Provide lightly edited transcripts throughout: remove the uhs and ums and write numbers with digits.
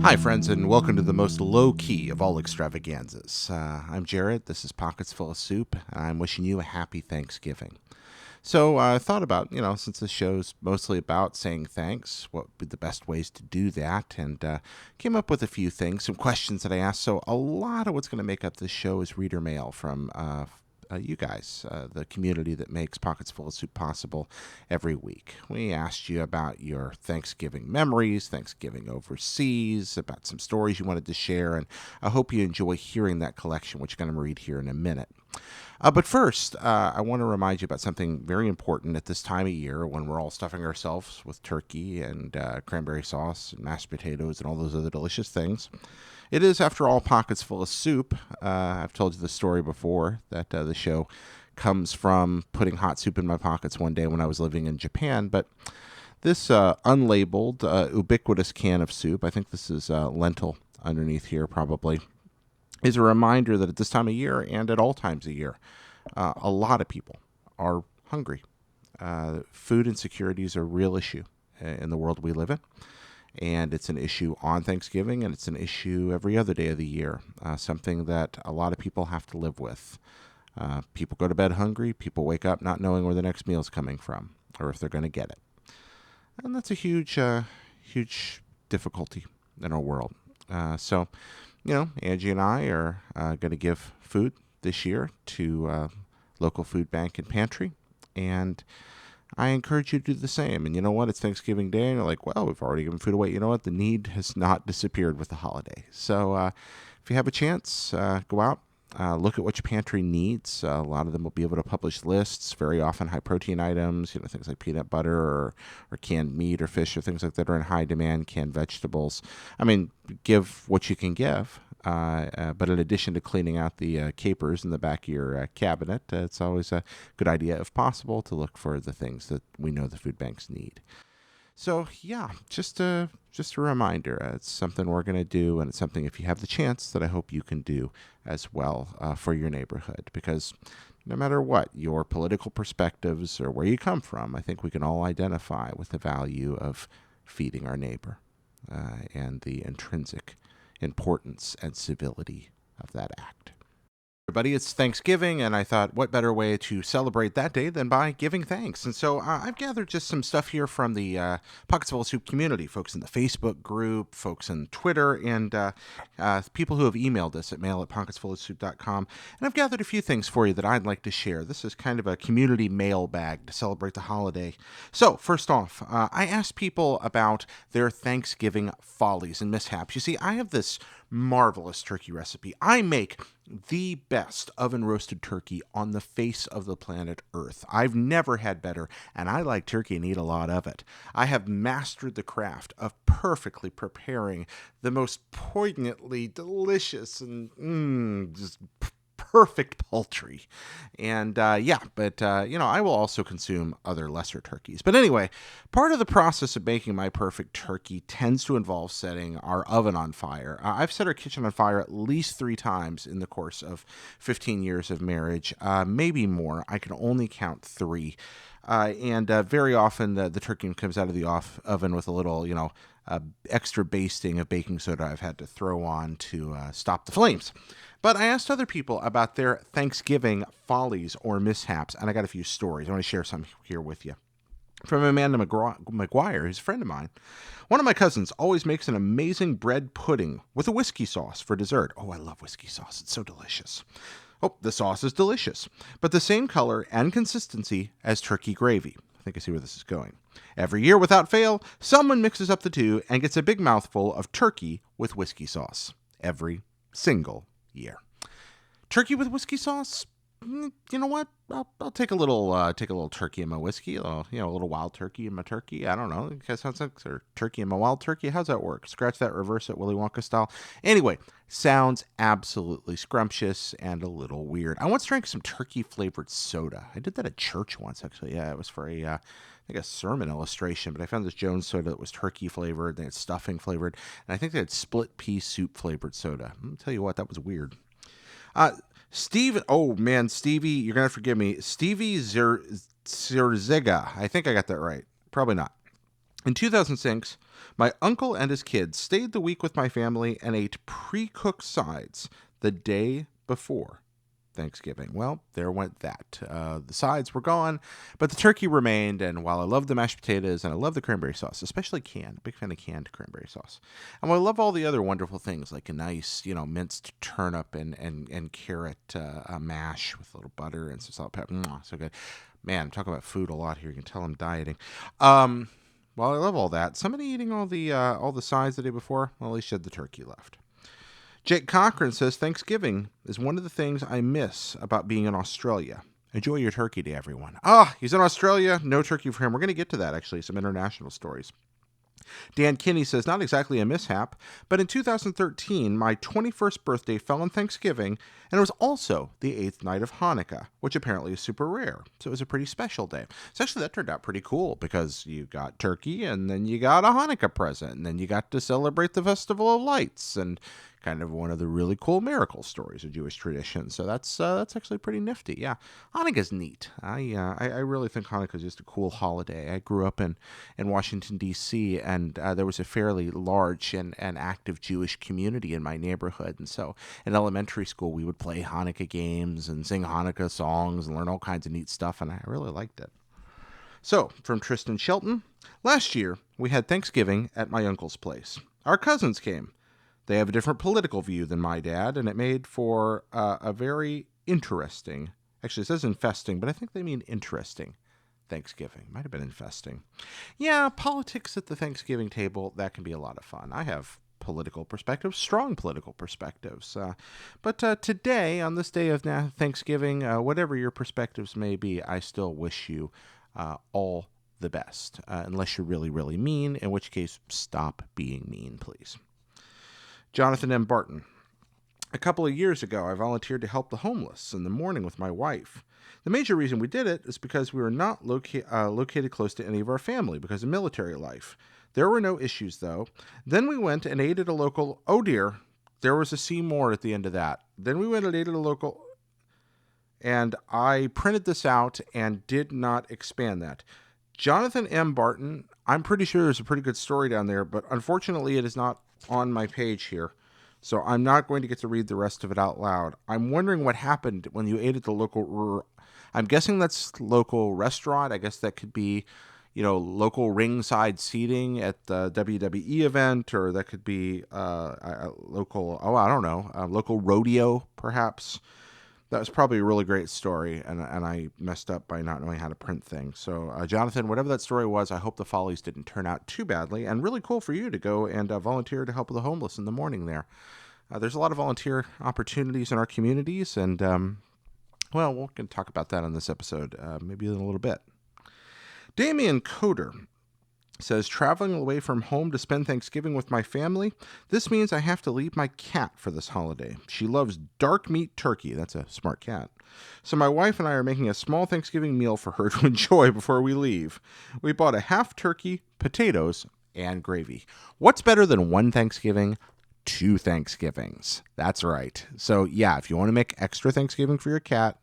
Hi, friends, and welcome to the most low-key of all extravaganzas. I'm Jared. This is Pockets Full of Soup, and I'm wishing you a happy Thanksgiving. So I thought about, since this show's mostly about saying thanks, what would be the best ways to do that, and came up with a few things, some questions that I asked. So a lot of what's going to make up this show is reader mail from you guys, the community that makes Pockets Full of Soup possible every week. We asked you about your Thanksgiving memories, Thanksgiving overseas, about some stories you wanted to share, and I hope you enjoy hearing that collection, which I'm going to read here in a minute. But first, I want to remind you about something very important at this time of year when we're all stuffing ourselves with turkey and cranberry sauce and mashed potatoes and all those other delicious things. It is, after all, Pockets Full of Soup. I've told you the story before that the show comes from putting hot soup in my pockets one day when I was living in Japan. But this unlabeled, ubiquitous can of soup, I think this is lentil underneath here probably, is a reminder that at this time of year and at all times of year, a lot of people are hungry. Food insecurity is a real issue in the world we live in. And it's an issue on Thanksgiving, and it's an issue every other day of the year, something that a lot of people have to live with. People go to bed hungry. People wake up not knowing where the next meal is coming from or if they're going to get it. And that's a huge difficulty in our world. So, Angie and I are going to give food this year to local food bank and pantry, and I encourage you to do the same. And you know what? It's Thanksgiving Day, and you're like, well, we've already given food away. You know what? The need has not disappeared with the holiday. So if you have a chance, go out, look at what your pantry needs. A lot of them will be able to publish lists, very often high-protein items, things like peanut butter or canned meat or fish or things like that are in high demand, canned vegetables. I mean, give what you can give. But in addition to cleaning out the capers in the back of your cabinet, it's always a good idea, if possible, to look for the things that we know the food banks need. So, yeah, just a reminder. It's something we're going to do, and it's something, if you have the chance, that I hope you can do as well for your neighborhood. Because no matter what your political perspectives or where you come from, I think we can all identify with the value of feeding our neighbor and the intrinsic importance and civility of that act. Everybody, it's Thanksgiving, and I thought, what better way to celebrate that day than by giving thanks? And so I've gathered just some stuff here from the Pockets Full of Soup community, folks in the Facebook group, folks on Twitter, and people who have emailed us at mail@pocketsfullofsoup.com. And I've gathered a few things for you that I'd like to share. This is kind of a community mailbag to celebrate the holiday. So, first off, I asked people about their Thanksgiving follies and mishaps. You see, I have this marvelous turkey recipe. I make the best oven roasted turkey on the face of the planet Earth. I've never had better, and I like turkey and eat a lot of it. I have mastered the craft of perfectly preparing the most poignantly delicious and just perfect poultry. And I will also consume other lesser turkeys. But anyway, part of the process of making my perfect turkey tends to involve setting our oven on fire. I've set our kitchen on fire at least 3 times in the course of 15 years of marriage, maybe more. I can only count 3. And very often the turkey comes out of the oven with a little, extra basting of baking soda I've had to throw on to stop the flames. But I asked other people about their Thanksgiving follies or mishaps, and I got a few stories. I want to share some here with you. From Amanda McGuire, who's a friend of mine. One of my cousins always makes an amazing bread pudding with a whiskey sauce for dessert. Oh, I love whiskey sauce. It's so delicious. Oh, the sauce is delicious, but the same color and consistency as turkey gravy. I think I see where this is going. Every year, without fail, someone mixes up the two and gets a big mouthful of turkey with whiskey sauce. Every single year. Turkey with whiskey sauce? You know what? I'll take a little turkey in my whiskey, a little wild turkey in my turkey. I don't know. It kind of sounds like turkey in my wild turkey. How's that work? Scratch that, reverse it, Willy Wonka style. Anyway, sounds absolutely scrumptious and a little weird. I once drank some turkey-flavored soda. I did that at church once, actually. Yeah, it was for a sermon illustration, but I found this Jones soda that was turkey-flavored. They had stuffing flavored, and I think they had split pea soup-flavored soda. I'll tell you what, that was weird. Stevie, you're going to have to forgive me. Stevie Zerziga. I think I got that right. Probably not. In 2006, my uncle and his kids stayed the week with my family and ate pre-cooked sides the day before Thanksgiving. Well, there went that. The sides were gone, but the turkey remained. And while I love the mashed potatoes and I love the cranberry sauce, especially canned, big fan of canned cranberry sauce, and while I love all the other wonderful things like a nice, minced turnip and carrot mash with a little butter and some salt, pepper, so good. Man, I'm talking about food a lot here. You can tell I'm dieting. While I love all that, somebody eating all the sides the day before, well, at least you had the turkey left. Jake Cochran says Thanksgiving is one of the things I miss about being in Australia. Enjoy your turkey day, everyone. He's in Australia. No turkey for him. We're going to get to that, actually, some international stories. Dan Kinney says, not exactly a mishap, but in 2013, my 21st birthday fell on Thanksgiving, and it was also the 8th night of Hanukkah, which apparently is super rare. So it was a pretty special day. So actually, that turned out pretty cool because you got turkey, and then you got a Hanukkah present, and then you got to celebrate the Festival of Lights, and kind of one of the really cool miracle stories of Jewish tradition. So that's actually pretty nifty. Yeah, Hanukkah's neat. I really think Hanukkah is just a cool holiday. I grew up in Washington, D.C., and there was a fairly large and active Jewish community in my neighborhood. And so in elementary school, we would play Hanukkah games and sing Hanukkah songs and learn all kinds of neat stuff, and I really liked it. So, from Tristan Shelton, last year we had Thanksgiving at my uncle's place. Our cousins came. They have a different political view than my dad, and it made for a very interesting, actually it says infesting, but I think they mean interesting Thanksgiving. Might have been infesting. Yeah, politics at the Thanksgiving table, that can be a lot of fun. I have political perspectives, strong political perspectives. But today, on this day of Thanksgiving, whatever your perspectives may be, I still wish you all the best, unless you're really, really mean, in which case, stop being mean, please. Jonathan M. Barton. A couple of years ago, I volunteered to help the homeless in the morning with my wife. The major reason we did it is because we were not located close to any of our family because of military life. There were no issues, though. Then we went and ate at a local... Oh, dear. There was a C more at the end of that. Then we went and ate at a local... And I printed this out and did not expand that. Jonathan M. Barton, I'm pretty sure there's a pretty good story down there, but unfortunately it is not on my page here. So I'm not going to get to read the rest of it out loud. I'm wondering what happened when you ate at the local... I'm guessing that's local restaurant. I guess that could be, local ringside seating at the WWE event, or that could be local, local rodeo, perhaps. That was probably a really great story, and I messed up by not knowing how to print things. So, Jonathan, whatever that story was, I hope the follies didn't turn out too badly, and really cool for you to go and volunteer to help the homeless in the morning there. There's a lot of volunteer opportunities in our communities, and, we're going to talk about that on this episode, maybe in a little bit. Damian Coder says, traveling away from home to spend Thanksgiving with my family, this means I have to leave my cat for this holiday. She loves dark meat turkey. That's a smart cat. So my wife and I are making a small Thanksgiving meal for her to enjoy before we leave. We bought a half turkey, potatoes, and gravy. What's better than one Thanksgiving? 2 Thanksgivings. That's right. So yeah, if you want to make extra Thanksgiving for your cat,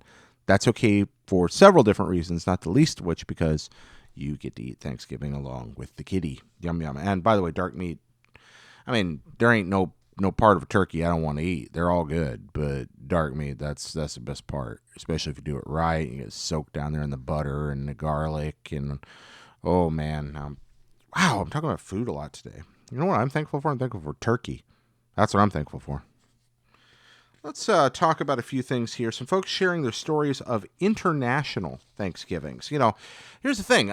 that's okay for several different reasons, not the least of which because you get to eat Thanksgiving along with the kitty. Yum, yum. And by the way, dark meat, there ain't no part of a turkey I don't want to eat. They're all good, but dark meat, that's the best part, especially if you do it right. You get soaked down there in the butter and the garlic, and oh man. Wow, I'm talking about food a lot today. You know what I'm thankful for? I'm thankful for turkey. That's what I'm thankful for. Let's talk about a few things here. Some folks sharing their stories of international Thanksgivings. Here's the thing.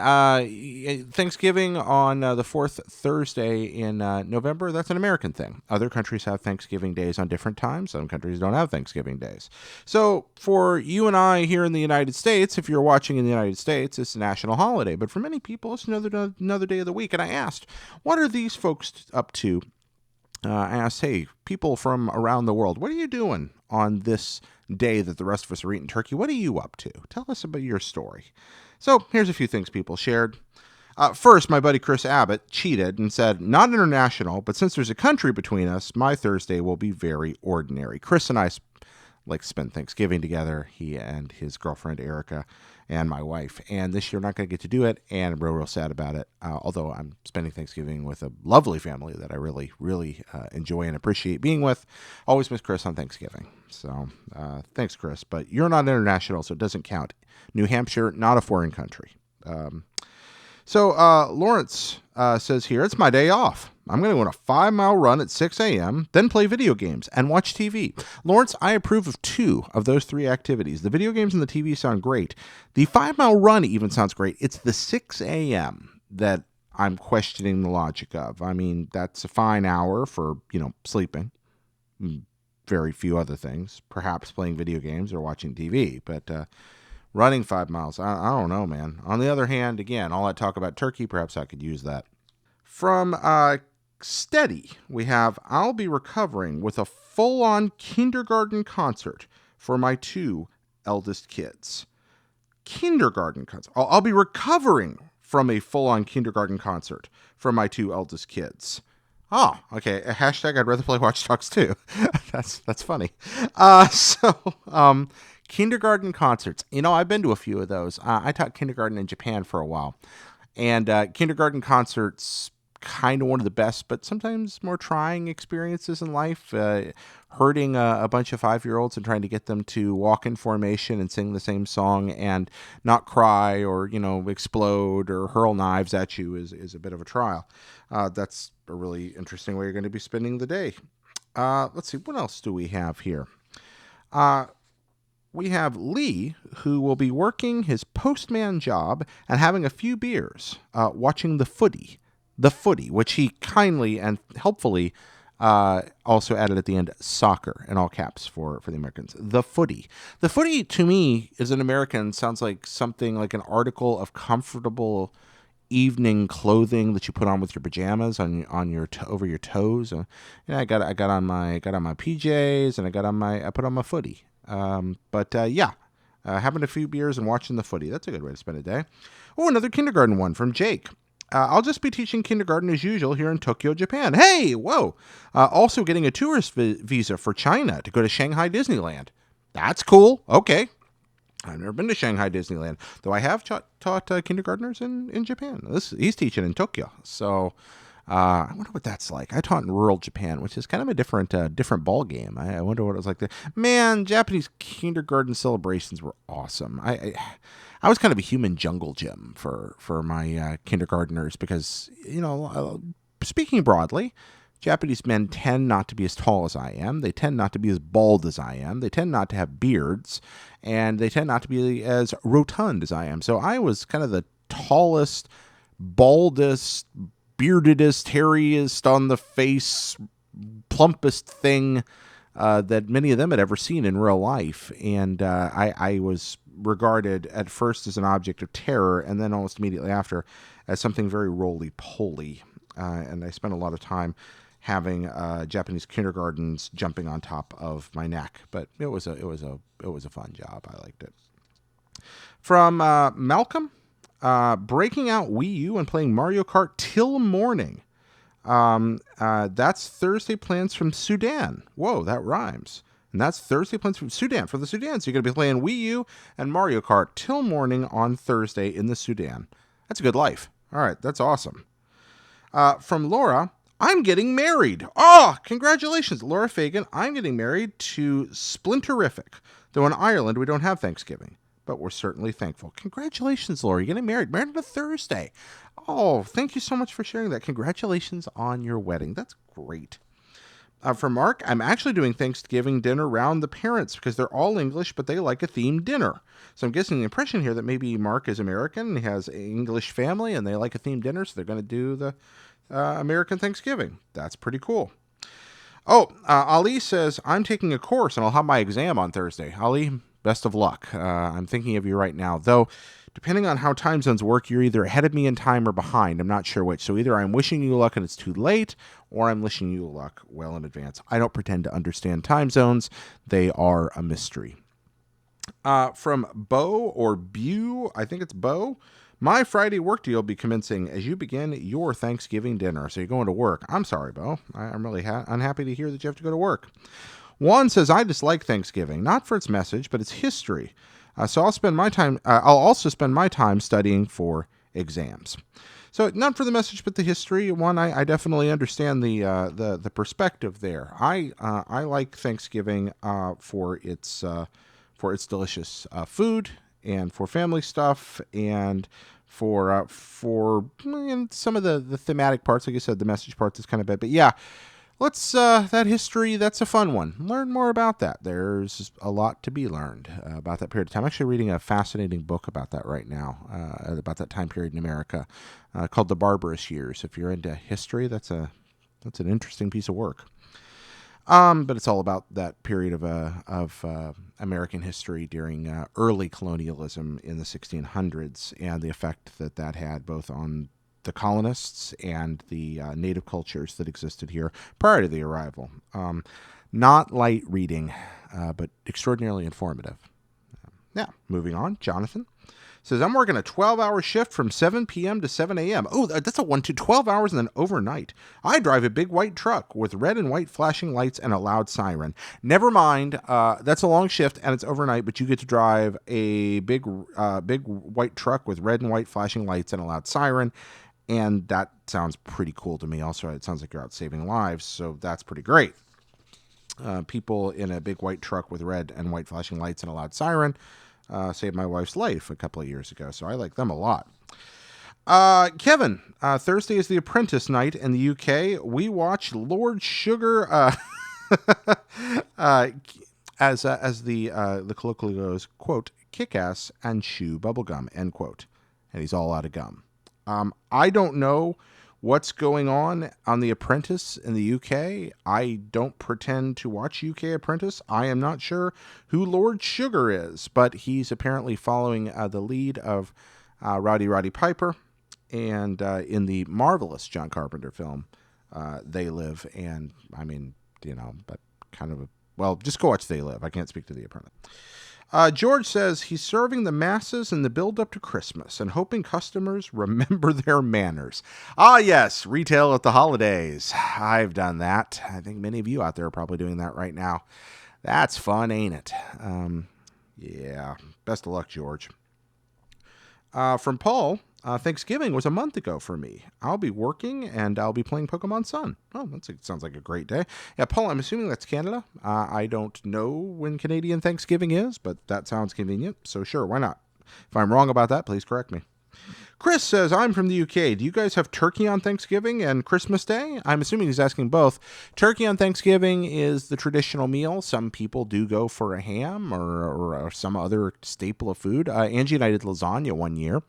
Thanksgiving on the 4th Thursday in November, that's an American thing. Other countries have Thanksgiving days on different times. Some countries don't have Thanksgiving days. So for you and I here in the United States, if you're watching in the United States, it's a national holiday. But for many people, it's another day of the week. And I asked, what are these folks up to? I asked, hey, people from around the world, what are you doing on this day that the rest of us are eating turkey? What are you up to? Tell us about your story. So here's a few things people shared. First, my buddy Chris Abbott cheated and said, not international, but since there's a country between us, my Thursday will be very ordinary. Chris and I like to spend Thanksgiving together, he and his girlfriend, Erica, and my wife. And this year, not going to get to do it, and I'm real sad about it. Although I'm spending Thanksgiving with a lovely family that I really, really enjoy and appreciate being with. Always miss Chris on Thanksgiving. So thanks, Chris. But you're not international, so it doesn't count. New Hampshire, not a foreign country. So Lawrence says here, it's my day off. I'm going to go on a 5-mile run at 6 a.m., then play video games and watch TV. Lawrence, I approve of 2 of those 3 activities. The video games and the TV sound great. The 5-mile run even sounds great. It's the 6 a.m. that I'm questioning the logic of. I mean, that's a fine hour for, sleeping. Very few other things. Perhaps playing video games or watching TV. But running 5 miles, I don't know, man. On the other hand, again, all that talk about turkey, perhaps I could use that. From Steady, we have, I'll be recovering with a full-on kindergarten concert for my 2 eldest kids. Kindergarten concert. I'll be recovering from a full-on kindergarten concert for my 2 eldest kids. Oh, okay. A hashtag I'd rather play Watch Dogs too. That's funny. Kindergarten concerts. I've been to a few of those. I taught kindergarten in Japan for a while. And kindergarten concerts, kind of one of the best, but sometimes more trying experiences in life. Herding a bunch of 5-year-olds and trying to get them to walk in formation and sing the same song and not cry or, explode or hurl knives at you is a bit of a trial. That's a really interesting way you're going to be spending the day. Let's see, what else do we have here? We have Lee, who will be working his postman job and having a few beers, watching the footy, which he kindly and helpfully also added at the end soccer in all caps for the Americans. The footy. The footy to me as an American sounds like something like an article of comfortable evening clothing that you put on with your pajamas on your over your toes. I got on my PJs and I put on my footy. Having a few beers and watching the footy. That's a good way to spend a day. Oh, another kindergarten one from Jake. I'll just be teaching kindergarten as usual here in Tokyo, Japan. Hey, whoa. Also getting a tourist visa for China to go to Shanghai Disneyland. That's cool. Okay. I've never been to Shanghai Disneyland, though I have taught kindergartners in Japan. He's teaching in Tokyo. So I wonder what that's like. I taught in rural Japan, which is kind of a different ball game. I wonder what it was like there. Man, Japanese kindergarten celebrations were awesome. I was kind of a human jungle gym for my kindergartners because, speaking broadly, Japanese men tend not to be as tall as I am. They tend not to be as bald as I am. They tend not to have beards, and they tend not to be as rotund as I am. So I was kind of the tallest, baldest, beardedest, hairiest on the face, plumpest thing that many of them had ever seen in real life. And I was regarded at first as an object of terror and then almost immediately after as something very roly-poly. And I spent a lot of time having Japanese kindergartens jumping on top of my neck. But it was a fun job. I liked it. From Malcolm, breaking out Wii U and playing Mario Kart till morning. That's Thursday plans from Sudan. Whoa, that rhymes. And that's Thursday plans from Sudan, for the Sudan. So you're going to be playing Wii U and Mario Kart till morning on Thursday in the Sudan. That's a good life. All right, that's awesome. From Laura, I'm getting married. Oh, congratulations, Laura Fagan. I'm getting married to Splinterific. Though in Ireland, we don't have Thanksgiving. But we're certainly thankful. Congratulations, Laura. You're getting married. Married on a Thursday. Oh, thank you so much for sharing that. Congratulations on your wedding. That's great. For Mark, I'm actually doing Thanksgiving dinner around the parents because they're all English, but they like a themed dinner. So I'm getting the impression here that maybe Mark is American and he has an English family and they like a themed dinner, so they're going to do the American Thanksgiving. That's pretty cool. Oh, Ali says, I'm taking a course and I'll have my exam on Thursday. Ali, best of luck. I'm thinking of you right now. Though, depending on how time zones work, you're either ahead of me in time or behind. I'm not sure which. So either I'm wishing you luck and it's too late, or I'm wishing you luck well in advance. I don't pretend to understand time zones. They are a mystery. From Bo or Bew, I think it's Bo. My Friday work deal will be commencing as you begin your Thanksgiving dinner. So you're going to work. I'm sorry, Bo. I'm really unhappy to hear that you have to go to work. Juan says, I dislike Thanksgiving, not for its message, but its history. So I'll spend my time. I'll also spend my time studying for exams. So not for the message, but the history. One, I definitely understand the perspective there. I like Thanksgiving for its delicious food and for family stuff and for some of the thematic parts. Like I said, the message part is kind of bad, but yeah. Let's that history. That's a fun one. Learn more about that. There's a lot to be learned about that period of time. I'm actually reading a fascinating book about that right now, about that time period in America, called The Barbarous Years. If you're into history, that's an interesting piece of work. But it's all about that period of American history during early colonialism in the 1600s and the effect that had both on the colonists and the native cultures that existed here prior to the arrival. Not light reading, but extraordinarily informative. Now, moving on, Jonathan says, I'm working a 12-hour shift from 7 p.m. to 7 a.m. Oh, that's a 12 hours and then overnight. I drive a big white truck with red and white flashing lights and a loud siren. Never mind, that's a long shift and it's overnight, but you get to drive a big white truck with red and white flashing lights and a loud siren. And that sounds pretty cool to me. Also, it sounds like you're out saving lives, so that's pretty great. People in a big white truck with red and white flashing lights and a loud siren saved my wife's life a couple of years ago, so I like them a lot. Kevin, Thursday is the Apprentice night in the UK. We watch Lord Sugar as the colloquial goes, quote, kick-ass and chew bubblegum, end quote. And he's all out of gum. I don't know what's going on The Apprentice in the UK. I don't pretend to watch UK Apprentice. I am not sure who Lord Sugar is, but he's apparently following the lead of Rowdy Piper. And in the marvelous John Carpenter film, They Live. And I mean, but kind of just go watch They Live. I can't speak to The Apprentice. George says he's serving the masses in the build-up to Christmas and hoping customers remember their manners. Ah, yes, retail at the holidays. I've done that. I think many of you out there are probably doing that right now. That's fun, ain't it? Yeah, best of luck, George. From Paul, Thanksgiving was a month ago for me. I'll be working and I'll be playing Pokemon Sun. Oh, sounds like a great day. Yeah, Paul, I'm assuming that's Canada. I don't know when Canadian Thanksgiving is, but that sounds convenient. So sure, why not? If I'm wrong about that, please correct me. Chris says, I'm from the UK. Do you guys have turkey on Thanksgiving and Christmas Day? I'm assuming he's asking both. Turkey on Thanksgiving is the traditional meal. Some people do go for a ham or some other staple of food. Angie and I did lasagna one year.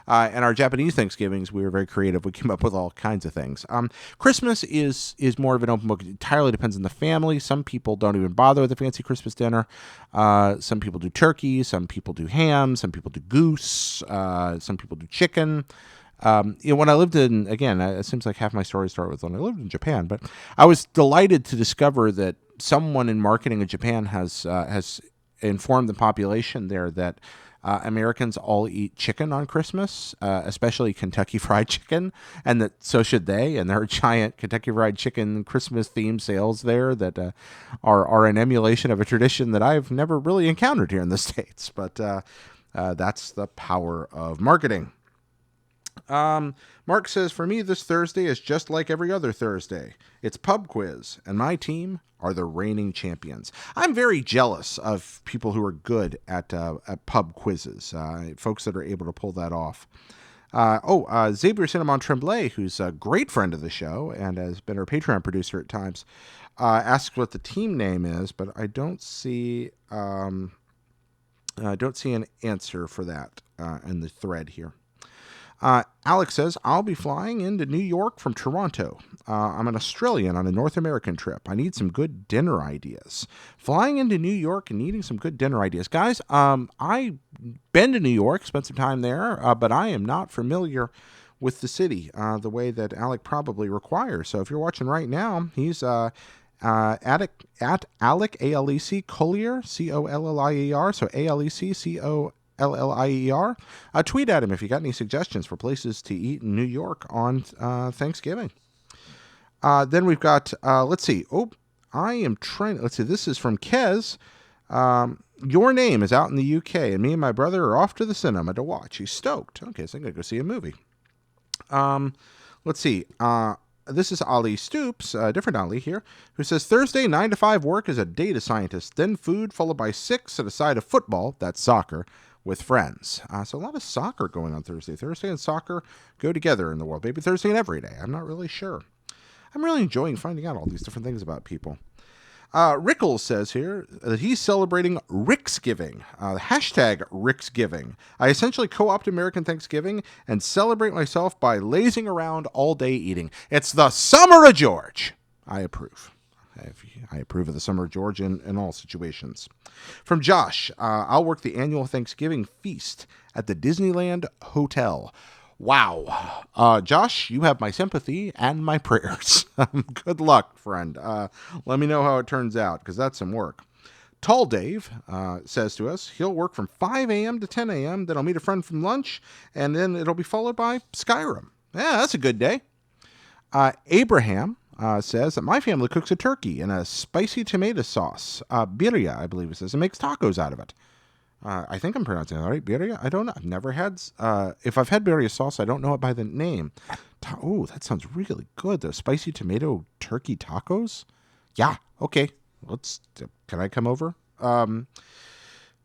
And our Japanese Thanksgivings, we were very creative. We came up with all kinds of things. Christmas is more of an open book. It entirely depends on the family. Some people don't even bother with a fancy Christmas dinner. Some people do turkey. Some people do ham. Some people do goose. Some people do chicken. When I lived in, again, it seems like half my stories start with when I lived in Japan, but I was delighted to discover that someone in marketing in Japan has informed the population there that Americans all eat chicken on Christmas, especially Kentucky Fried Chicken, and that so should they. And there are giant Kentucky Fried Chicken Christmas themed sales there that are an emulation of a tradition that I've never really encountered here in the States. But that's the power of marketing. Mark says, for me, this Thursday is just like every other Thursday. It's pub quiz, and my team are the reigning champions. I'm very jealous of people who are good at pub quizzes, folks that are able to pull that off. Xavier Cinnamon Tremblay, who's a great friend of the show and has been our Patreon producer at times, asks what the team name is, but I don't see an answer for that in the thread here. Alex says, I'll be flying into New York from Toronto. I'm an Australian on a North American trip. I need some good dinner ideas. Flying into New York and needing some good dinner ideas. Guys, I've been to New York, spent some time there, but I am not familiar with the city the way that Alec probably requires. So if you're watching right now, he's at Alec, A-L-E-C, Collier, C-O-L-L-I-E-R, so A-L-E-C, C-O-L-L-I-E-R. Tweet at him if you got any suggestions for places to eat in New York on Thanksgiving. Then we've got, let's see. I am trying. Let's see. This is from Kez. Your Name is out in the UK, and me and my brother are off to the cinema to watch. He's stoked. Okay, so I'm going to go see a movie. Let's see. This is Ali Stoops, a different Ali here, who says, Thursday, 9 to 5 work as a data scientist, then food followed by 6 and a side of football, that's soccer, with friends. So a lot of soccer going on Thursday. Thursday and soccer go together in the world. Maybe Thursday and every day. I'm not really sure. I'm really enjoying finding out all these different things about people. Rickles says here that he's celebrating Ricksgiving. Hashtag Ricksgiving. I essentially co-opt American Thanksgiving and celebrate myself by lazing around all day eating. It's the summer of George. I approve. I approve of the summer of George in all situations. From Josh, I'll work the annual Thanksgiving feast at the Disneyland Hotel. Wow. Josh, you have my sympathy and my prayers. Good luck, friend. Let me know how it turns out, because that's some work. Tall Dave says to us, he'll work from 5 a.m. to 10 a.m., then I'll meet a friend from lunch, and then it'll be followed by Skyrim. Yeah, that's a good day. Abraham says that my family cooks a turkey in a spicy tomato sauce. Birria, I believe it says, and makes tacos out of it. I think I'm pronouncing that right. Birria? I don't know. I've never had... if I've had birria sauce, I don't know it by the name. Oh, that sounds really good. The spicy tomato turkey tacos? Yeah, okay. Can I come over?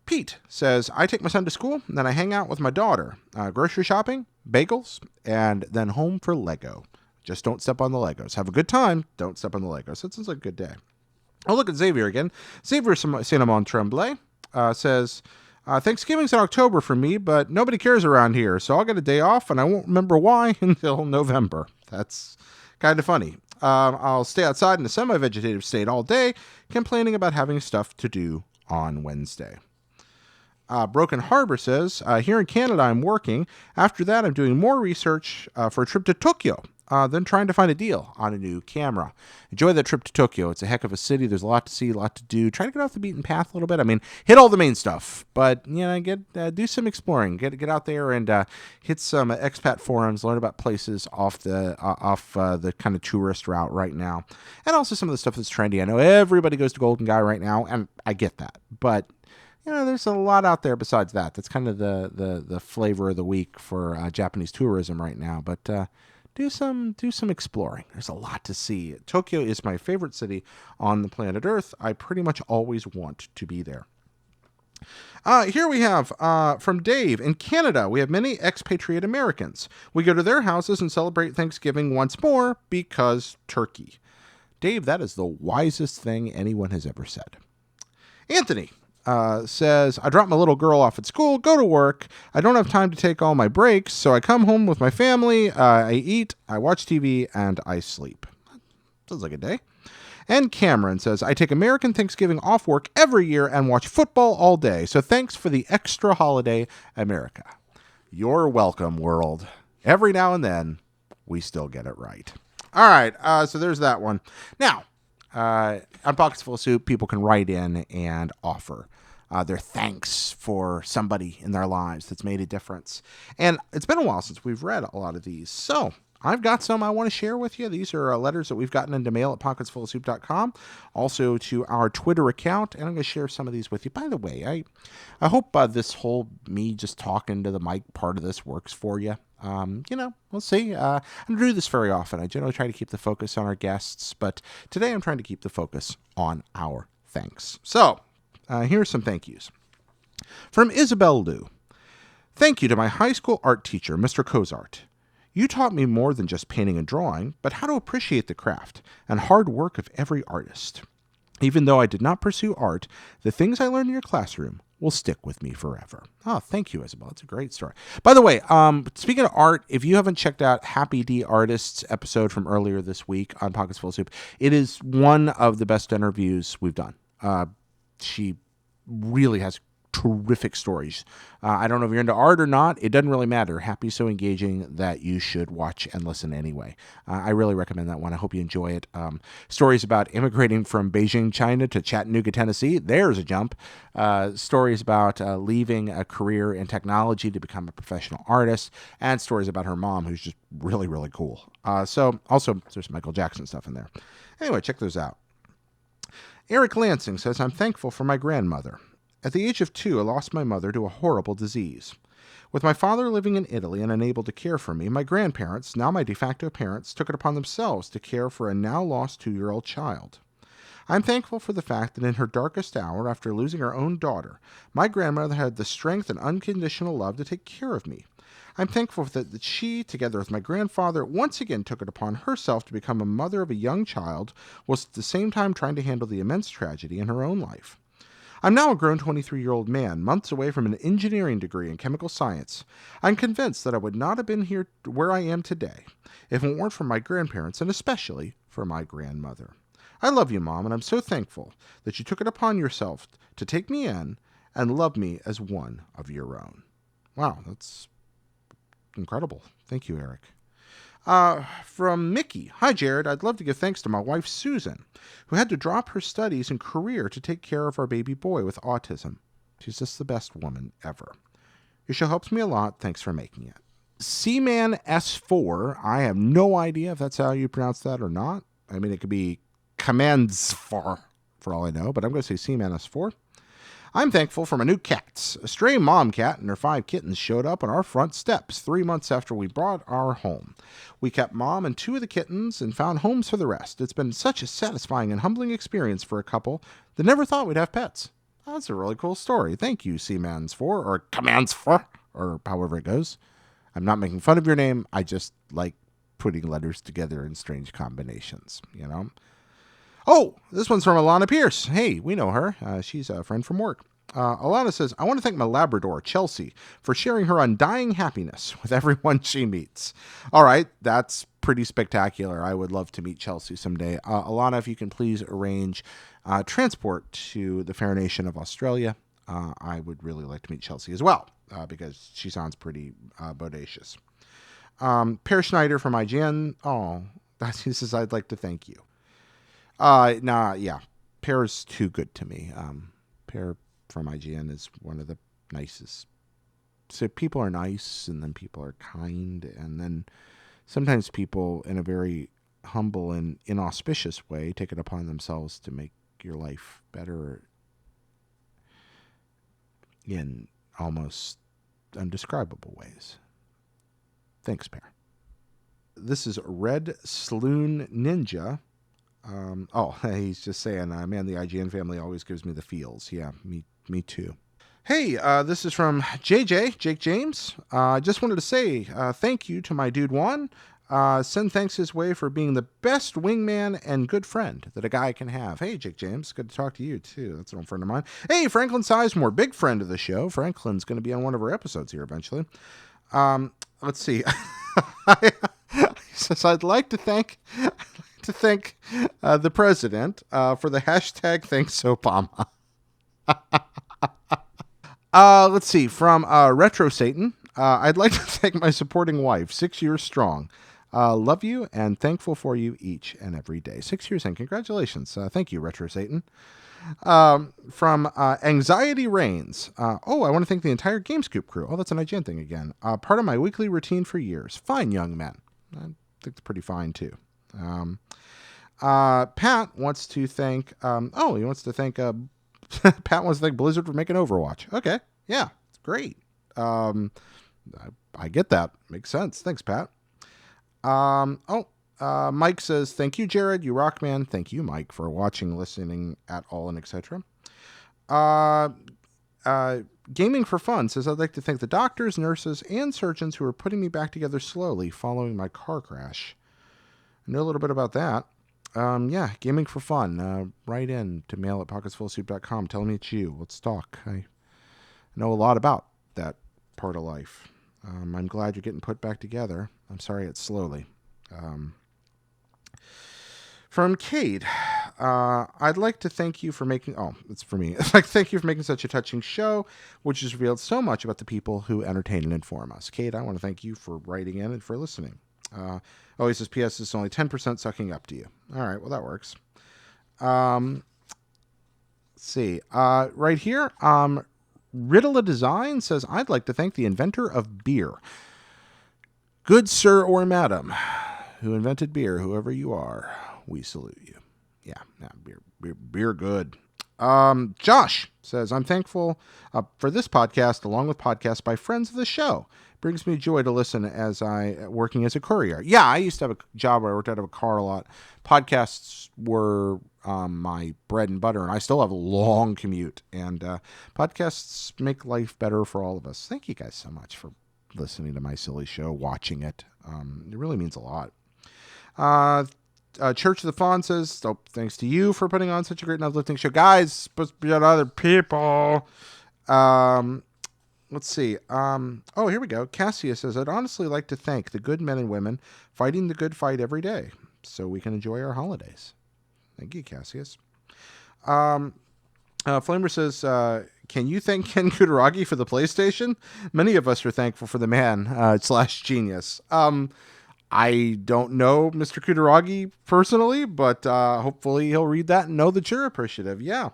Pete says, I take my son to school, and then I hang out with my daughter. Grocery shopping, bagels, and then home for Lego. Just don't step on the Legos. Have a good time. Don't step on the Legos. That sounds like a good day. Oh, look at Xavier again. Xavier Saint-Amand-Tremblay says... Thanksgiving's in October for me, but nobody cares around here, so I'll get a day off, and I won't remember why until November. That's kind of funny. I'll stay outside in a semi-vegetative state all day, complaining about having stuff to do on Wednesday. Broken Harbor says, here in Canada I'm working. After that, I'm doing more research for a trip to Tokyo. Then trying to find a deal on a new camera. Enjoy that trip to Tokyo. It's a heck of a city. There's a lot to see, a lot to do. Try to get off the beaten path a little bit. I mean, hit all the main stuff, but do some exploring. Get out there and hit some expat forums. Learn about places off the kind of tourist route right now, and also some of the stuff that's trendy. I know everybody goes to Golden Guy right now, and I get that, but there's a lot out there besides that. That's kind of the flavor of the week for Japanese tourism right now, but. Do some exploring. There's a lot to see. Tokyo is my favorite city on the planet Earth. I pretty much always want to be there. Here we have from Dave. In Canada, we have many expatriate Americans. We go to their houses and celebrate Thanksgiving once more because turkey. Dave, that is the wisest thing anyone has ever said. Anthony says, I drop my little girl off at school, go to work. I don't have time to take all my breaks, so I come home with my family. I eat, I watch TV, and I sleep. Sounds like a day. And Cameron says, I take American Thanksgiving off work every year and watch football all day. So thanks for the extra holiday, America. You're welcome, world. Every now and then, we still get it right. All right, so there's that one. Now, on Pockets Full of Soup, people can write in and offer their thanks for somebody in their lives that's made a difference. And it's been a while since we've read a lot of these. So I've got some I want to share with you. These are letters that we've gotten into mail at pocketsfullofsoup.com, also to our Twitter account, and I'm going to share some of these with you. By the way, I hope this whole me just talking to the mic part of this works for you. We'll see. I don't do this very often. I generally try to keep the focus on our guests, but today I'm trying to keep the focus on our thanks. So, here's some thank yous. From Isabel Liu. Thank you to my high school art teacher, Mr. Cozart. You taught me more than just painting and drawing, but how to appreciate the craft and hard work of every artist. Even though I did not pursue art, the things I learned in your classroom will stick with me forever. Oh, thank you, Isabel. It's a great story. By the way, speaking of art, if you haven't checked out Happy D Artist's episode from earlier this week on Pockets Full of Soup, it is one of the best interviews we've done. She really has terrific stories. I don't know if you're into art or not. It doesn't really matter. Happy's so engaging that you should watch and listen anyway. I really recommend that one. I hope you enjoy it. Stories about immigrating from Beijing, China to Chattanooga, Tennessee. There's a jump. Stories about leaving a career in technology to become a professional artist, and stories about her mom, who's just really, really cool. So also there's Michael Jackson stuff in there. Anyway, check those out. Eric Lansing says, I'm thankful for my grandmother. At the age of 2, I lost my mother to a horrible disease. With my father living in Italy and unable to care for me, my grandparents, now my de facto parents, took it upon themselves to care for a now lost 2-year-old child. I'm thankful for the fact that in her darkest hour, after losing her own daughter, my grandmother had the strength and unconditional love to take care of me. I'm thankful that she, together with my grandfather, once again took it upon herself to become a mother of a young child, whilst at the same time trying to handle the immense tragedy in her own life. I'm now a grown 23-year-old man, months away from an engineering degree in chemical science. I'm convinced that I would not have been here where I am today if it weren't for my grandparents, and especially for my grandmother. I love you, Mom, and I'm so thankful that you took it upon yourself to take me in and love me as one of your own. Wow, that's incredible. Thank you, Eric. From Mickey. Hi, Jared. I'd love to give thanks to my wife, Susan, who had to drop her studies and career to take care of our baby boy with autism. She's just the best woman ever. Your show helps me a lot. Thanks for making it. Seaman S4. I have no idea if that's how you pronounce that or not. I mean, it could be commands for all I know, but I'm going to say Seaman S4. I'm thankful for my new cats. A stray mom cat and her 5 kittens showed up on our front steps 3 months after we bought our home. We kept Mom and 2 of the kittens and found homes for the rest. It's been such a satisfying and humbling experience for a couple that never thought we'd have pets. That's a really cool story. Thank you, Seamans4, or Commands for, or however it goes. I'm not making fun of your name. I just like putting letters together in strange combinations, you know? Oh, this one's from Alana Pierce. Hey, we know her. She's a friend from work. Alana says, I want to thank my Labrador, Chelsea, for sharing her undying happiness with everyone she meets. All right, that's pretty spectacular. I would love to meet Chelsea someday. Alana, if you can please arrange transport to the fair nation of Australia, I would really like to meet Chelsea as well, because she sounds pretty bodacious. Per Schneider from IGN. Oh, he says, I'd like to thank you. Yeah. Pear's too good to me. Pear from IGN is one of the nicest. So people are nice, and then people are kind, and then sometimes people, in a very humble and inauspicious way, take it upon themselves to make your life better in almost undescribable ways. Thanks, Pear. This is Red Sloon Ninja. He's just saying, man, the IGN family always gives me the feels. Yeah, me too. Hey, this is from Jake James. I just wanted to say thank you to my dude Juan. Send thanks his way for being the best wingman and good friend that a guy can have. Hey, Jake James, good to talk to you too. That's an old friend of mine. Hey, Franklin Sizemore, big friend of the show. Franklin's going to be on one of our episodes here eventually. Let's see. He says, I'd like to thank the president for the hashtag thanks Obama. Let's see, from Retro Satan. I'd like to thank my supporting wife, 6 years strong. Love you and thankful for you each and every day. 6 years and congratulations. Thank you, Retro Satan. From Anxiety Reigns. I want to thank the entire GameScoop crew. Oh, that's an IGN thing again. Part of my weekly routine for years. Fine young men. I think it's pretty fine too. Pat wants to thank, Pat wants to thank Blizzard for making Overwatch. Okay. Yeah. It's great. I get that. Makes sense. Thanks, Pat. Mike says, thank you, Jared. You rock, man. Thank you, Mike, for watching, listening at all, and etc. Gaming for Fun says, I'd like to thank the doctors, nurses, and surgeons who are putting me back together slowly following my car crash. I know a little bit about that. Gaming for Fun. Write in to mail@pocketsfullsoup.com. Tell me it's you. Let's talk. I know a lot about that part of life. I'm glad you're getting put back together. I'm sorry it's slowly. From Cade, I'd like to thank you for making... Oh, it's for me. I'd like to thank you for making such a touching show, which has revealed so much about the people who entertain and inform us. Cade, I want to thank you for writing in and for listening. He says, P.S. is only 10% sucking up to you. All right, well, that works. Let's see. Right here, Riddle Design says, I'd like to thank the inventor of beer. Good sir or madam who invented beer, whoever you are, we salute you. Yeah, Beer good. Josh says, I'm thankful for this podcast, along with podcasts by friends of the show. Brings me joy to listen as working as a courier. Yeah, I used to have a job where I worked out of a car a lot. Podcasts were my bread and butter, and I still have a long commute. And podcasts make life better for all of us. Thank you guys so much for listening to my silly show, watching it. It really means a lot. Church of the Fawn says, thanks to you for putting on such a great and uplifting show. Guys, it's supposed to be about other people. Let's see. Here we go. Cassia says, I'd honestly like to thank the good men and women fighting the good fight every day so we can enjoy our holidays. Thank you, Cassius. Flamer says, can you thank Ken Kutaragi for the PlayStation? Many of us are thankful for the man / genius. I don't know Mr. Kutaragi personally, but hopefully he'll read that and know that you're appreciative. Yeah.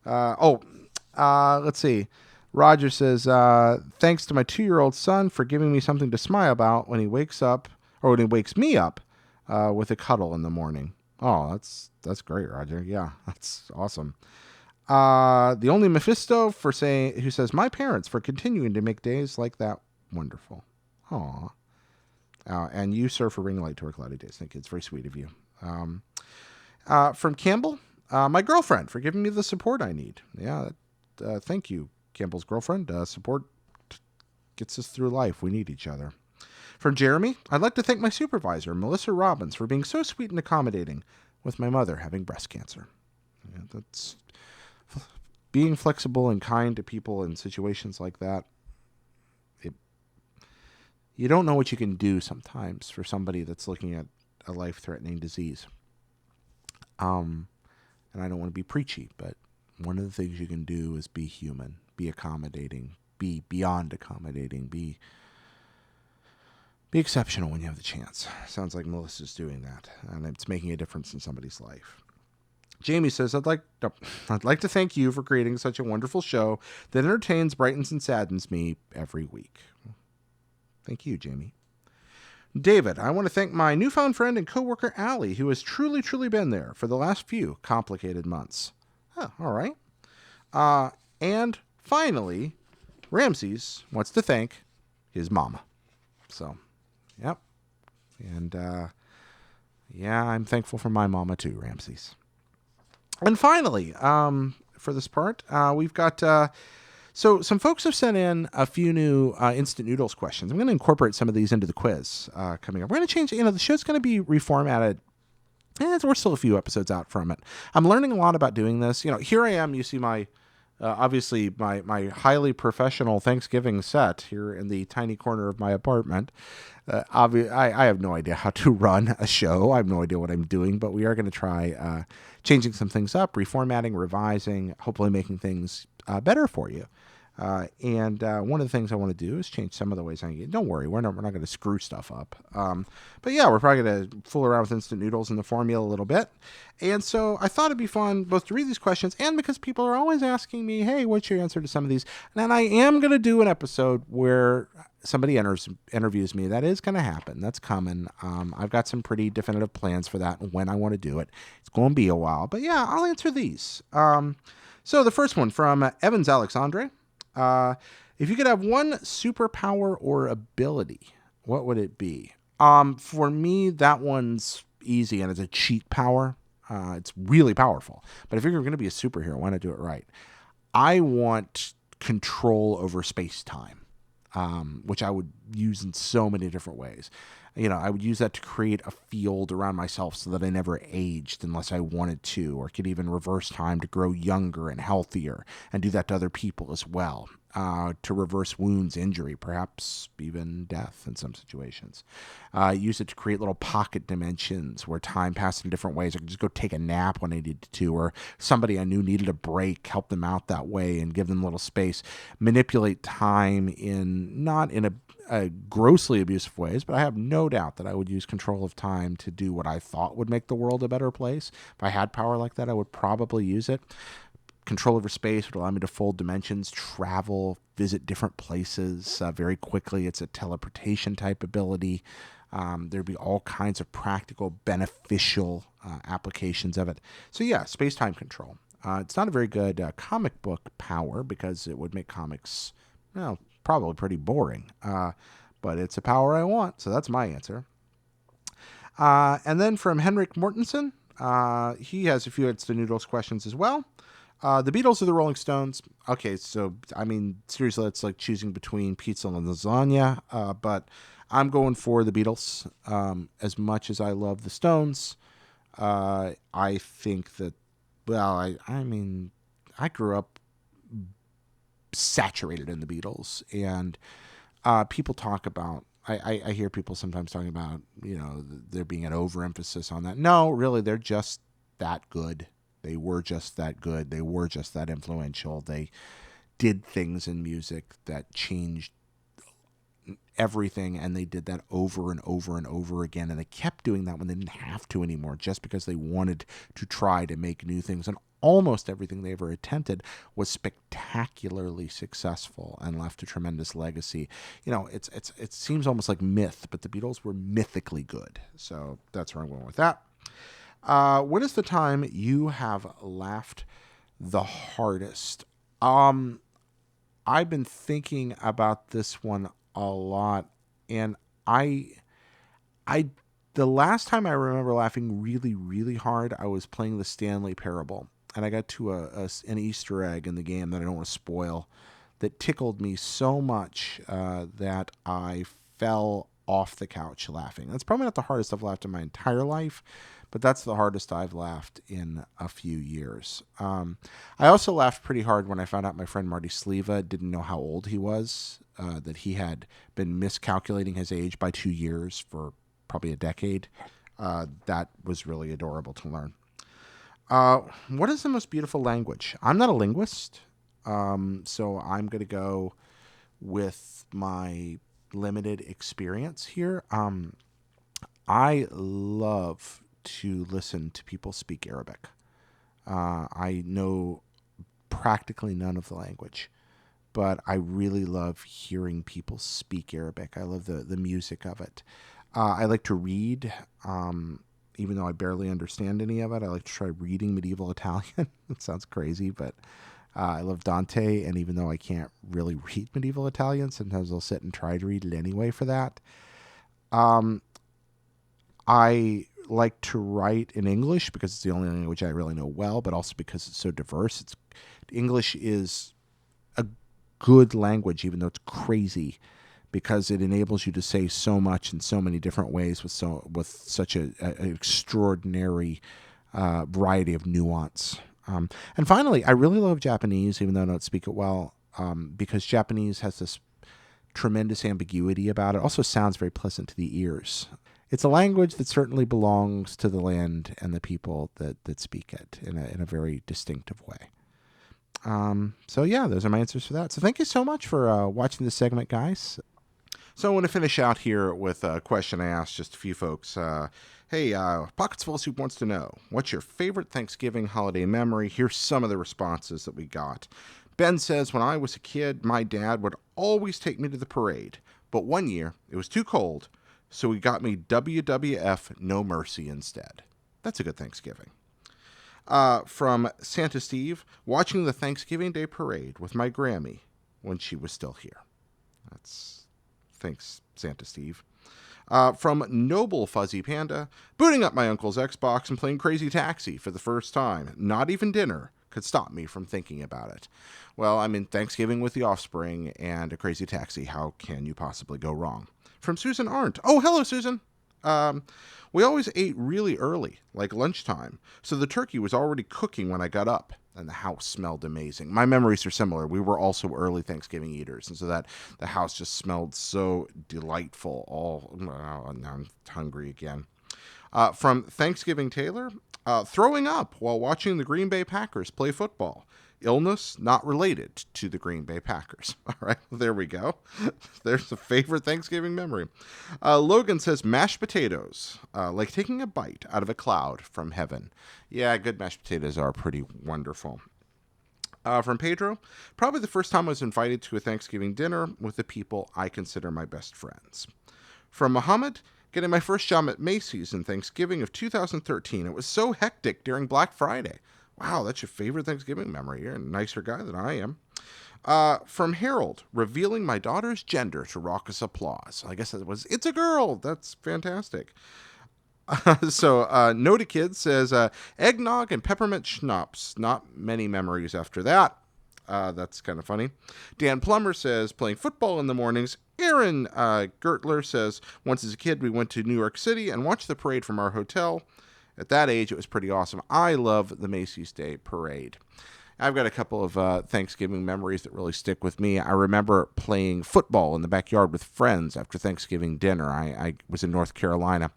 Let's see. Roger says, thanks to my 2-year-old son for giving me something to smile about when he wakes up, or when he wakes me up with a cuddle in the morning. Oh, that's great, Roger. Yeah, that's awesome. The only Mephisto who says, my parents for continuing to make days like that wonderful. Aw. And you, sir, for bringing light to our cloudy days. Thank you. It's very sweet of you. From Campbell, my girlfriend for giving me the support I need. Yeah, thank you, Campbell's girlfriend. Support gets us through life. We need each other. From Jeremy, I'd like to thank my supervisor, Melissa Robbins, for being so sweet and accommodating with my mother having breast cancer. Yeah, that's being flexible and kind to people in situations like that. You don't know what you can do sometimes for somebody that's looking at a life-threatening disease. And I don't want to be preachy, but one of the things you can do is be human, be accommodating, be beyond accommodating, be exceptional when you have the chance. Sounds like Melissa's doing that, and it's making a difference in somebody's life. Jamie says, I'd like to thank you for creating such a wonderful show that entertains, brightens, and saddens me every week. Thank you, Jamie. David, I want to thank my newfound friend and coworker, Allie, who has truly, truly been there for the last few complicated months. Oh, all right. And finally, Ramses wants to thank his mama. So, yep. And, I'm thankful for my mama too, Ramses. And finally, for this part, we've got... So some folks have sent in a few new instant noodles questions. I'm going to incorporate some of these into the quiz coming up. We're going to change, the show's going to be reformatted. We're still a few episodes out from it. I'm learning a lot about doing this. Here I am. You see my, obviously my highly professional Thanksgiving set here in the tiny corner of my apartment. I have no idea how to run a show. I have no idea what I'm doing, but we are going to try changing some things up, reformatting, revising, hopefully making things better for you. And one of the things I want to do is change some of the ways I get. Don't worry, we're not going to screw stuff up. But yeah, we're probably going to fool around with instant noodles and the formula a little bit. And so I thought it'd be fun both to read these questions and because people are always asking me, hey, what's your answer to some of these? And I am going to do an episode where somebody interviews me. That is going to happen. That's coming. I've got some pretty definitive plans for that and when I want to do it. It's going to be a while. But yeah, I'll answer these. So the first one from Evans Alexandre. If you could have one superpower or ability, what would it be? For me, that one's easy and it's a cheat power. It's really powerful. But if you're going to be a superhero, why not do it right? I want control over space-time, which I would use in so many different ways. I would use that to create a field around myself so that I never aged unless I wanted to, or could even reverse time to grow younger and healthier and do that to other people as well, to reverse wounds, injury, perhaps even death in some situations. Use it to create little pocket dimensions where time passed in different ways. I could just go take a nap when I needed to, or somebody I knew needed a break, help them out that way and give them a little space. Manipulate time not in a grossly abusive ways, but I have no doubt that I would use control of time to do what I thought would make the world a better place. If I had power like that, I would probably use it. Control over space would allow me to fold dimensions, travel, visit different places very quickly. It's a teleportation type ability. There'd be all kinds of practical, beneficial applications of it. So yeah, space-time control. It's not a very good comic book power because it would make comics, well, probably pretty boring. But it's a power I want, so that's my answer. And then from Henrik Mortensen, he has a few It's the Noodles questions as well. The Beatles or the Rolling Stones? Okay, so, I mean, seriously, it's like choosing between pizza and lasagna, but I'm going for the Beatles. As much as I love the Stones, I think that, well, I mean, I grew up saturated in the Beatles, and people talk about, I hear people sometimes talking about, there being an overemphasis on that. No, really, they're just that good. They were just that good. They were just that influential. They did things in music that changed everything, and they did that over and over and over again, and they kept doing that when they didn't have to anymore, just because they wanted to try to make new things. And almost everything they ever attempted was spectacularly successful and left a tremendous legacy. It seems almost like myth, but the Beatles were mythically good. So that's where I'm going with that. When is the time you have laughed the hardest? I've been thinking about this one a lot, and I the last time I remember laughing really, really hard, I was playing the Stanley Parable, and I got to an Easter egg in the game that I don't want to spoil, that tickled me so much that I fell off the couch laughing. That's probably not the hardest I've laughed in my entire life, but that's the hardest I've laughed in a few years. I also laughed pretty hard when I found out my friend Marty Sleva didn't know how old he was, that he had been miscalculating his age by 2 years for probably a decade. That was really adorable to learn. What is the most beautiful language? I'm not a linguist, so I'm going to go with my limited experience here. I love to listen to people speak Arabic. I know practically none of the language, but I really love hearing people speak Arabic. I love the music of it. I like to read, even though I barely understand any of it. I like to try reading medieval Italian. It sounds crazy, but I love Dante, and even though I can't really read medieval Italian, sometimes I'll sit and try to read it anyway for that. I like to write in English because it's the only language I really know well, but also because it's so diverse. English is a good language, even though it's crazy, because it enables you to say so much in so many different ways with such an extraordinary variety of nuance. And finally, I really love Japanese, even though I don't speak it well, because Japanese has this tremendous ambiguity about it. Also sounds very pleasant to the ears. It's a language that certainly belongs to the land and the people that speak it in a very distinctive way. So yeah, those are my answers for that. So thank you so much for watching this segment, guys. So I want to finish out here with a question I asked just a few folks. Hey, Pockets Full of Soup wants to know, what's your favorite Thanksgiving holiday memory? Here's some of the responses that we got. Ben says, when I was a kid, my dad would always take me to the parade. But one year, it was too cold, so he got me WWF No Mercy instead. That's a good Thanksgiving. From Santa Steve, watching the Thanksgiving Day parade with my Grammy when she was still here. Thanks, Santa Steve. From Noble Fuzzy Panda, booting up my uncle's Xbox and playing Crazy Taxi for the first time. Not even dinner could stop me from thinking about it. Well, I mean, Thanksgiving with the Offspring and a Crazy Taxi. How can you possibly go wrong? From Susan Arndt. Oh, hello, Susan. We always ate really early, like lunchtime, so the turkey was already cooking when I got up, and the house smelled amazing. My memories are similar. We were also early Thanksgiving eaters, and so that the house just smelled so delightful. Now I'm hungry again. From Thanksgiving Taylor, throwing up while watching the Green Bay Packers play football. Illness not related to the Green Bay Packers. All right, well, there we go. There's a favorite Thanksgiving memory. Logan says mashed potatoes, like taking a bite out of a cloud from heaven. Yeah, good mashed potatoes are pretty wonderful. From Pedro, probably the first time I was invited to a Thanksgiving dinner with the people I consider my best friends. From Muhammad, getting my first job at Macy's in Thanksgiving of 2013. It was so hectic during Black Friday. Wow, that's your favorite Thanksgiving memory. You're a nicer guy than I am. From Harold, revealing my daughter's gender to raucous applause. I guess it was, it's a girl. That's fantastic. Noda Kid says, eggnog and peppermint schnapps. Not many memories after that. That's kind of funny. Dan Plummer says, playing football in the mornings. Aaron Gertler says, once as a kid, we went to New York City and watched the parade from our hotel. At that age, it was pretty awesome. I love the Macy's Day Parade. I've got a couple of Thanksgiving memories that really stick with me. I remember playing football in the backyard with friends after Thanksgiving dinner. I was in North Carolina,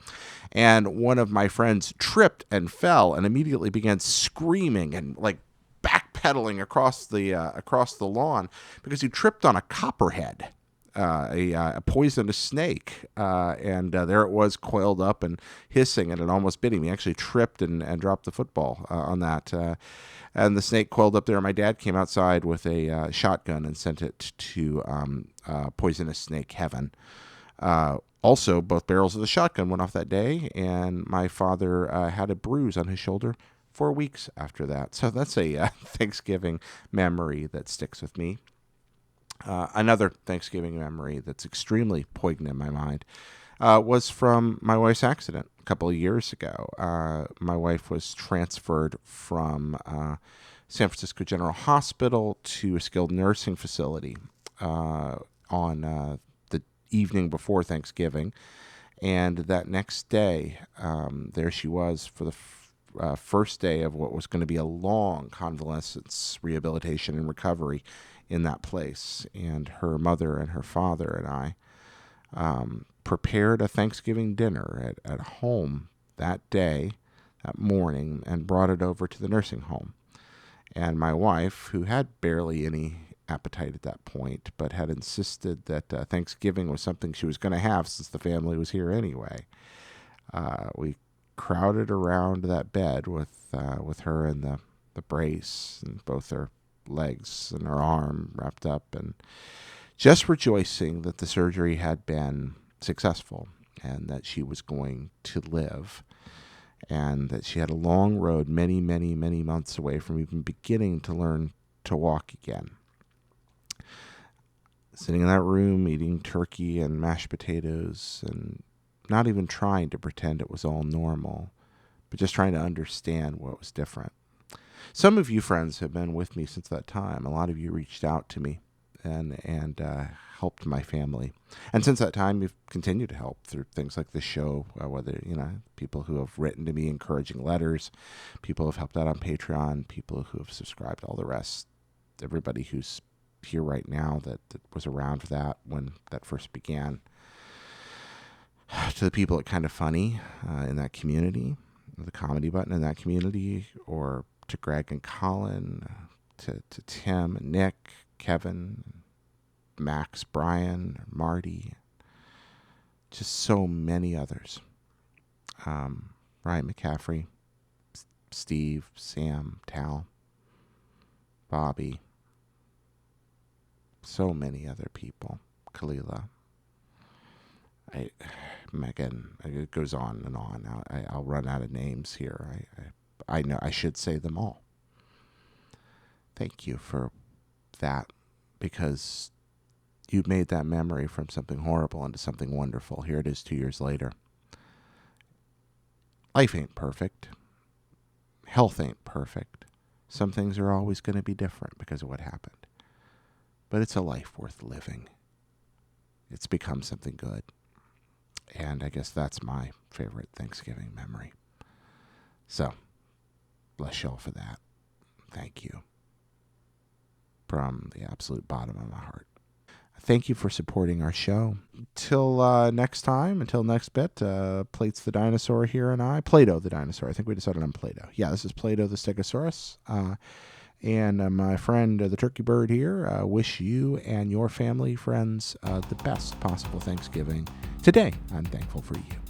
and one of my friends tripped and fell and immediately began screaming and like backpedaling across the lawn because he tripped on a copperhead. A poisonous snake, and there it was coiled up and hissing, and it almost bit him. He actually tripped and dropped the football on that, and the snake coiled up there. My dad came outside with a shotgun and sent it to poisonous snake heaven. Also, both barrels of the shotgun went off that day, and my father had a bruise on his shoulder for weeks after that. So that's a Thanksgiving memory that sticks with me. Another Thanksgiving memory that's extremely poignant in my mind was from my wife's accident a couple of years ago. My wife was transferred from San Francisco General Hospital to a skilled nursing facility on the evening before Thanksgiving. And that next day, there she was for the first day of what was going to be a long convalescence, rehabilitation, and recovery in that place. And her mother and her father and I prepared a Thanksgiving dinner at home that day, that morning, and brought it over to the nursing home. And my wife, who had barely any appetite at that point, but had insisted that Thanksgiving was something she was going to have since the family was here anyway, we crowded around that bed with her in the brace and both her legs and her arm wrapped up, and just rejoicing that the surgery had been successful and that she was going to live, and that she had a long road, many, many, many months away from even beginning to learn to walk again. Sitting in that room eating turkey and mashed potatoes and not even trying to pretend it was all normal, but just trying to understand what was different. Some of you friends have been with me since that time. A lot of you reached out to me and helped my family. And since that time, you've continued to help through things like this show, whether, people who have written to me encouraging letters, people who have helped out on Patreon, people who have subscribed, all the rest, everybody who's here right now that was around for that when that first began. To the people at Kind of Funny in that community, the comedy button in that community, or to Greg and Colin, to Tim and Nick, Kevin, Max, Brian, Marty, just so many others. Ryan McCaffrey, Steve, Sam, Tal, Bobby, so many other people, Kalila. Megan, it goes on and on. I'll run out of names here. I know I should say them all. Thank you for that, because you made that memory from something horrible into something wonderful. Here it is 2 years later. Life ain't perfect. Health ain't perfect. Some things are always going to be different because of what happened. But it's a life worth living. It's become something good. And I guess that's my favorite Thanksgiving memory. So, bless y'all for that. Thank you. From the absolute bottom of my heart. Thank you for supporting our show. Till next time, until next bit, Plates the Dinosaur here and I. Plato the Dinosaur. I think we decided on Plato. Yeah, this is Plato the Stegosaurus. And my friend, the Turkey Bird here, wish you and your family, friends, the best possible Thanksgiving. Today, I'm thankful for you.